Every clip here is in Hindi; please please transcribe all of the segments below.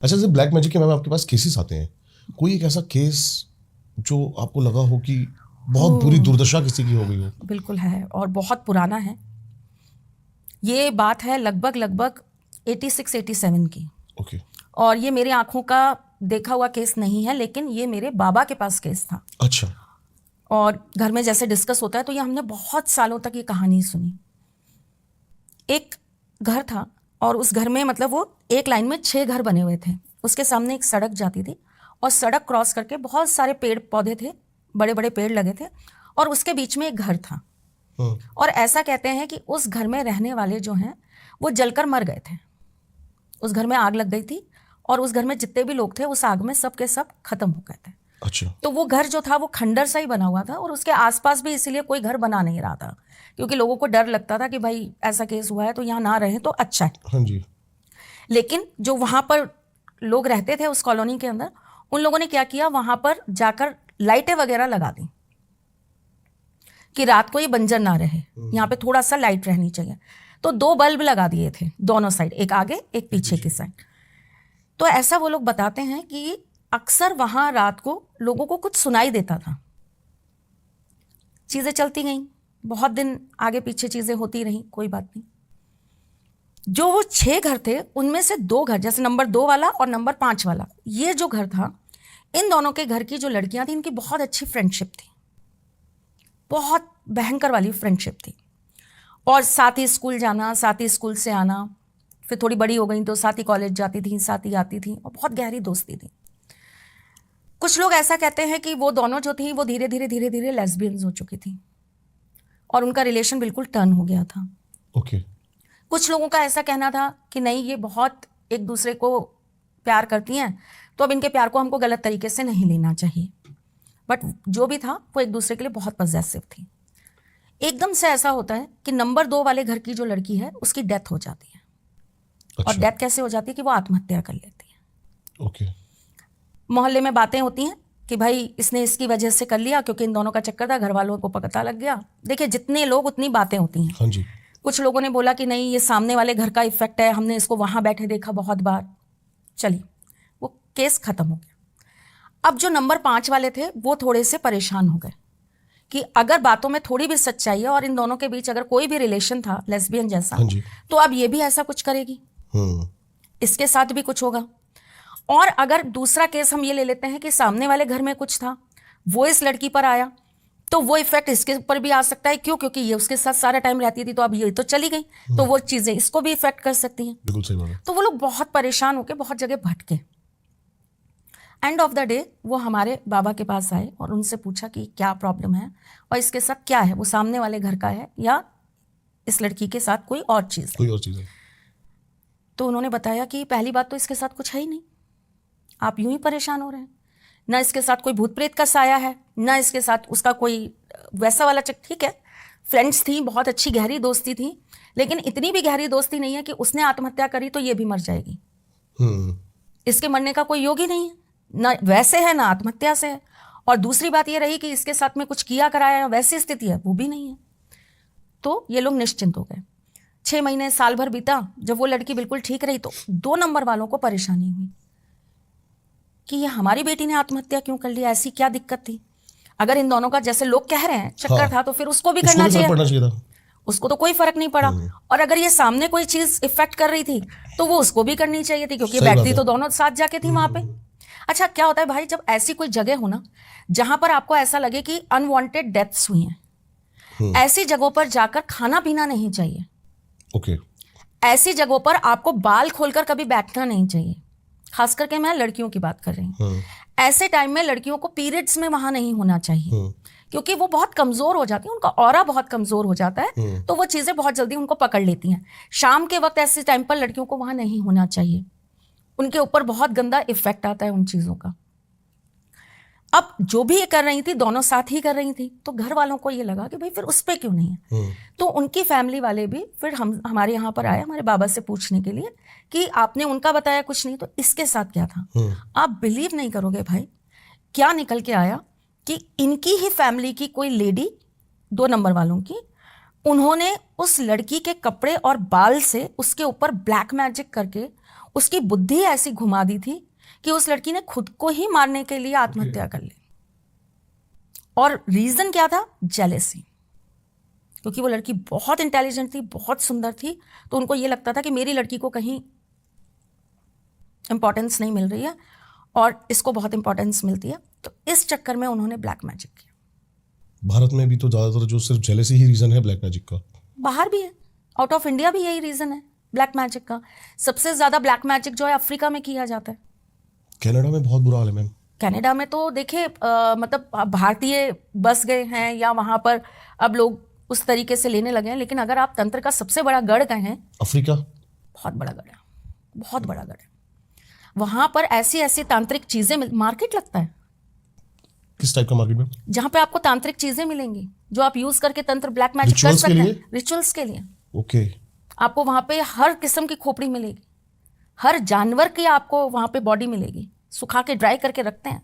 अच्छा, जैसे ब्लैक मैजिक के मैम आपके पास केसेस आते हैं, कोई एक ऐसा केस जो आपको लगा हो कि बहुत बुरी दुर्दशा किसी की हो गई हो? बिल्कुल है, और बहुत पुराना है। ये बात है लगभग 86-87 की। ओके। और ये मेरे आंखों का देखा हुआ केस नहीं है, लेकिन ये मेरे बाबा के पास केस था। अच्छा। और घर में जैसे डिस्कस होता है तो ये हमने बहुत सालों तक ये कहानी सुनी। एक घर था और उस घर में मतलब वो एक लाइन में 6 घर बने हुए थे। उसके सामने एक सड़क जाती थी और सड़क क्रॉस करके बहुत सारे पेड़ पौधे थे, बड़े बड़े पेड़ लगे थे, और उसके बीच में एक घर था। और ऐसा कहते हैं कि उस घर में रहने वाले जो हैं वो जलकर मर गए थे। उस घर में आग लग गई थी और उस घर में जितने भी लोग थे उस आग में सब के सब खत्म हो गए थे। अच्छा। तो वो घर जो था वो खंडर सा ही बना हुआ था और उसके आसपास भी इसीलिए कोई घर बना नहीं रहा था, क्योंकि लोगों को डर लगता था कि भाई ऐसा केस हुआ है तो यहाँ ना रहे तो अच्छा है। हाँ जी। लेकिन जो वहाँ पर लोग रहते थे उस कॉलोनी के अंदर, उन लोगों ने क्या किया, वहाँ पर जाकर लाइटें वगैरह लगा दी कि रात को ये बंजर ना रहे, यहाँ पे थोड़ा सा लाइट रहनी चाहिए। तो 2 बल्ब लगा दिए थे दोनों साइड, एक आगे एक पीछे की साइड। तो ऐसा वो लोग बताते हैं कि अक्सर वहाँ रात को लोगों को कुछ सुनाई देता था। चीज़ें चलती गईं, बहुत दिन आगे पीछे चीज़ें होती रहीं, कोई बात नहीं। जो वो 6 घर थे उनमें से 2 घर, जैसे नंबर 2 वाला और नंबर 5 वाला, ये जो घर था, इन दोनों के घर की जो लड़कियां थी इनकी बहुत अच्छी फ्रेंडशिप थी, बहुत भयंकर वाली फ्रेंडशिप थी। और साथ ही स्कूल जाना, साथ ही स्कूल से आना, फिर थोड़ी बड़ी हो गई तो साथ ही कॉलेज जाती थी, साथ ही आती थी, और बहुत गहरी दोस्ती थी। कुछ लोग ऐसा कहते हैं कि वो दोनों जो थी वो धीरे धीरे लेस्बियंस हो चुकी थी और उनका रिलेशन बिल्कुल टर्न हो गया था। ओके। कुछ लोगों का ऐसा कहना था कि नहीं, ये बहुत एक दूसरे को प्यार करती हैं, तो अब इनके प्यार को हमको गलत तरीके से नहीं लेना चाहिए। बट जो भी था वो एक दूसरे के लिए बहुत पॉजेसिव थी। एकदम से ऐसा होता है कि नंबर 2 वाले घर की जो लड़की है उसकी डेथ हो जाती है। अच्छा। और डेथ कैसे हो जाती है कि वो आत्महत्या कर लेती है। ओके। मोहल्ले में बातें होती हैं कि भाई इसने इसकी वजह से कर लिया, क्योंकि इन दोनों का चक्कर था, घर वालों को पता लग गया। देखिए, जितने लोग उतनी बातें होती हैं। हाँ जी। कुछ लोगों ने बोला कि नहीं, ये सामने वाले घर का इफेक्ट है, हमने इसको वहां बैठे देखा बहुत बार। चलिए, वो केस खत्म हो गया। अब जो नंबर 5 वाले थे वो थोड़े से परेशान हो गए कि अगर बातों में थोड़ी भी सच्चाई है और इन दोनों के बीच अगर कोई भी रिलेशन था लेस्बियन जैसा, हाँ जी। तो अब ये भी ऐसा कुछ करेगी, हम्म। इसके साथ भी कुछ होगा। और अगर दूसरा केस हम ये ले लेते हैं कि सामने वाले घर में कुछ था, वो इस लड़की पर आया, तो वो इफेक्ट इसके ऊपर भी आ सकता है। क्यों? क्योंकि ये उसके साथ सारा टाइम रहती थी, तो अब ये तो चली गई, तो वो चीजें इसको भी इफेक्ट कर सकती हैं। बिल्कुल सही बात है। तो वो लोग बहुत परेशान होकर बहुत जगह भटके। एंड ऑफ द डे वो हमारे बाबा के पास आए और उनसे पूछा कि क्या प्रॉब्लम है और इसके साथ क्या है, वो सामने वाले घर का है या इस लड़की के साथ कोई और चीज़ है। कोई और चीज़ है। तो उन्होंने बताया कि पहली बात तो इसके साथ कुछ है ही नहीं, आप यूं ही परेशान हो रहे हैं। ना इसके साथ कोई भूत प्रेत का साया है, ना इसके साथ उसका कोई वैसा वाला ठीक है, फ्रेंड्स थी, बहुत अच्छी गहरी दोस्ती थी, लेकिन इतनी भी गहरी दोस्ती नहीं है कि उसने आत्महत्या करी तो ये भी मर जाएगी। इसके मरने का कोई योग ही नहीं है, ना वैसे है ना आत्महत्या से है। और दूसरी बात ये रही कि इसके साथ में कुछ किया कराया वैसी स्थिति है, वो भी नहीं है। तो ये लोग निश्चिंत हो गए। 6 महीने साल भर बीता, जब वो लड़की बिल्कुल ठीक रही तो 2 नंबर वालों को परेशानी हुई कि ये हमारी बेटी ने आत्महत्या क्यों कर लिया, ऐसी क्या दिक्कत थी। अगर इन दोनों का जैसे लोग कह रहे हैं चक्कर था, तो फिर उसको भी करना चाहिए था। उसको तो कोई फर्क नहीं पड़ा। और अगर ये सामने कोई चीज इफेक्ट कर रही थी तो वो उसको भी करनी चाहिए थी, क्योंकि बैठती तो दोनों साथ जाके थी वहां पे। अच्छा, क्या होता है भाई, जब ऐसी कोई जगह हो ना जहां पर आपको ऐसा लगे कि अनवांटेड डेथ्स हुई हैं, ऐसी जगहों पर जाकर खाना पीना नहीं चाहिए। ओके। ऐसी जगहों पर आपको बाल खोलकर कभी बैठना नहीं चाहिए, खास करके मैं लड़कियों की बात कर रही हूँ। ऐसे टाइम में लड़कियों को पीरियड्स में वहां नहीं होना चाहिए, क्योंकि वो बहुत कमजोर हो जाती है, उनका ऑरा बहुत कमजोर हो जाता है, तो वो चीजें बहुत जल्दी उनको पकड़ लेती हैं। शाम के वक्त ऐसे टाइम पर लड़कियों को वहां नहीं होना चाहिए, उनके ऊपर बहुत गंदा इफेक्ट आता है उन चीजों का। अब जो भी ये कर रही थी, दोनों साथ ही कर रही थी, तो घर वालों को ये लगा कि भाई फिर उस पर क्यों नहीं है। तो उनकी फैमिली वाले भी फिर हमारे यहाँ पर आए हमारे बाबा से पूछने के लिए कि आपने उनका बताया कुछ नहीं, तो इसके साथ क्या था। आप बिलीव नहीं करोगे भाई, क्या निकल के आया कि इनकी ही फैमिली की कोई लेडी, 2 नंबर वालों की, उन्होंने उस लड़की के कपड़े और बाल से उसके ऊपर ब्लैक मैजिक करके उसकी बुद्धि ऐसी घुमा दी थी कि उस लड़की ने खुद को ही मारने के लिए आत्महत्या कर ली। और रीजन क्या था? जेलेसी। क्योंकि वो लड़की बहुत इंटेलिजेंट थी, बहुत सुंदर थी, तो उनको ये लगता था कि मेरी लड़की को कहीं इंपॉर्टेंस नहीं मिल रही है और इसको बहुत इंपॉर्टेंस मिलती है, तो इस चक्कर में उन्होंने ब्लैक मैजिक किया। भारत में भी तो ज्यादातर जो सिर्फ जेलेसी ही रीजन है ब्लैक मैजिक का। बाहर भी है, आउट ऑफ इंडिया भी यही रीजन है ब्लैक मैजिक का। सबसे ज्यादा ब्लैक मैजिक जो है अफ्रीका में किया जाता है। कनाडा में बहुत बुरा हाल है मैम। कनाडा में तो देखिए मतलब भारतीय बस गए हैं या वहां पर अब लोग उस तरीके से लेने लगे हैं, लेकिन अगर आप तंत्र का सबसे बड़ा गढ़ गए हैं, अफ्रीका बहुत बड़ा गढ़ है, बहुत बड़ा गढ़ है। वहां पर ऐसी ऐसी तांत्रिक चीजें मार्केट लगता है। किस टाइप का मार्केट में? जहां पे आपको तांत्रिक चीजें मिलेंगी जो आप यूज करके तंत्र ब्लैक मैजिक कर सकते हैं, रिचुअल्स के लिए। ओके। आपको वहां पे हर किस्म की खोपड़ी मिलेगी, हर जानवर की आपको वहां पे बॉडी मिलेगी, सुखा के ड्राई करके रखते हैं।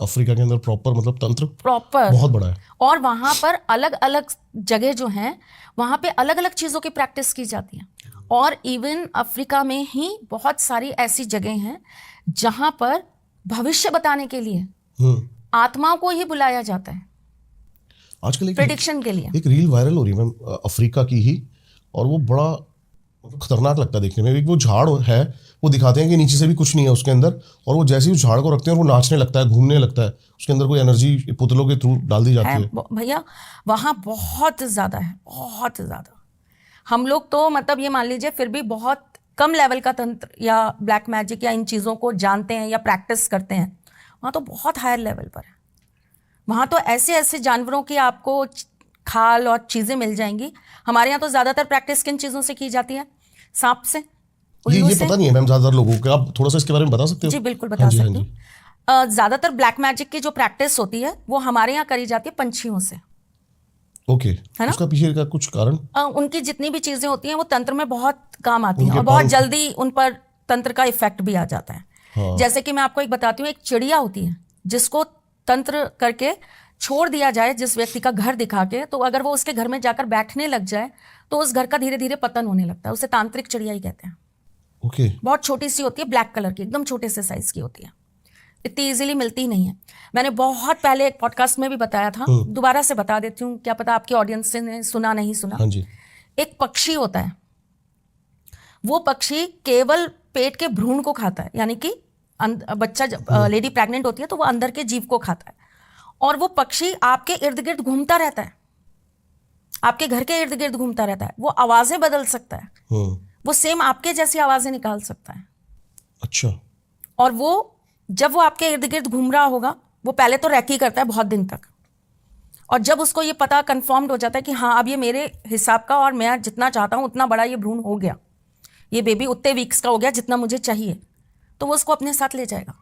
अफ्रीका के अंदर प्रॉपर मतलब तंत्र प्रॉपर बहुत बड़ा है। और वहां पर अलग अलग जगह जो हैं वहां पे अलग अलग चीजों की प्रैक्टिस की जाती है। और इवन अफ्रीका में ही बहुत सारी ऐसी जगह हैं जहां पर भविष्य बताने के लिए आत्माओं को ही बुलाया जाता है आजकल प्रेडिक्शन के लिए। एक रील वायरल हो रही है मैम अफ्रीका की ही, और वो बड़ा खतरनाक लगता है देखने में। एक वो झाड़ है, वो दिखाते हैं कि नीचे से भी कुछ नहीं है उसके अंदर, और वो जैसे ही उस झाड़ को रखते हैं और वो नाचने लगता है, घूमने लगता है, उसके अंदर कोई एनर्जी पुतलों के थ्रू डाल दी जाती है। भैया वहाँ बहुत ज़्यादा है, बहुत ज़्यादा। हम लोग तो मतलब ये मान लीजिए फिर भी बहुत कम लेवल का तंत्र या ब्लैक मैजिक या इन चीज़ों को जानते हैं या प्रैक्टिस करते हैं। वहाँ तो बहुत हायर लेवल पर है। वहाँ तो ऐसे ऐसे जानवरों की आपको खाल और चीज़ें मिल जाएंगी। हमारे यहाँ तो ज़्यादातर प्रैक्टिस किन चीज़ों से की जाती है? सांप से, ये पता नहीं है मैम ज्यादातर लोगों को। आप थोड़ा सा इसके बारे में बता सकते हो? जी बिल्कुल बता सकती हूँ। ज़्यादातर ब्लैक मैजिक की जो प्रैक्टिस होती है वो हमारे यहाँ करी जाती है पंछियों से। ओके, है ना? उसका पीछे का कुछ कारण? उनकी जितनी भी चीजें होती हैं वो तंत्र में बहुत काम आती हैं और बहुत जल्दी उन पर तंत्र का इफेक्ट भी आ जाता है। हाँ। जैसे कि मैं आपको एक बताती हूँ, एक चिड़िया होती है जिसको तंत्र करके छोड़ दिया जाए जिस व्यक्ति का घर दिखा के, तो अगर वो उसके घर में जाकर बैठने लग जाए तो उस घर का धीरे धीरे पतन होने लगता है। उसे तांत्रिक चिड़िया ही कहते हैं। ओके। बहुत छोटी सी होती है, ब्लैक कलर की, एकदम छोटे से साइज की होती है, इतनी इजीली मिलती नहीं है। मैंने बहुत पहले एक पॉडकास्ट में भी बताया था, दोबारा से बता देती हूँ, क्या पता आपकी ऑडियंस ने सुना नहीं सुना। हाँ जी। एक पक्षी होता है, वो पक्षी केवल पेट के भ्रूण को खाता है, यानी कि बच्चा जब लेडी प्रेग्नेंट होती है तो वो अंदर के जीव को खाता है, और वो पक्षी आपके इर्द गिर्द घूमता रहता है, आपके घर के इर्द गिर्द घूमता रहता है। वो आवाजें बदल सकता है, वो सेम आपके जैसी आवाजें निकाल सकता है। अच्छा। और वो जब वो आपके इर्द गिर्द घूम रहा होगा, वो पहले तो रैकी करता है बहुत दिन तक, और जब उसको ये पता कंफर्म्ड हो जाता है कि हाँ अब ये मेरे हिसाब का और मैं जितना चाहता हूँ उतना बड़ा ये भ्रूण हो गया, ये बेबी उतने वीक्स का हो गया जितना मुझे चाहिए, तो वो उसको अपने साथ ले जाएगा।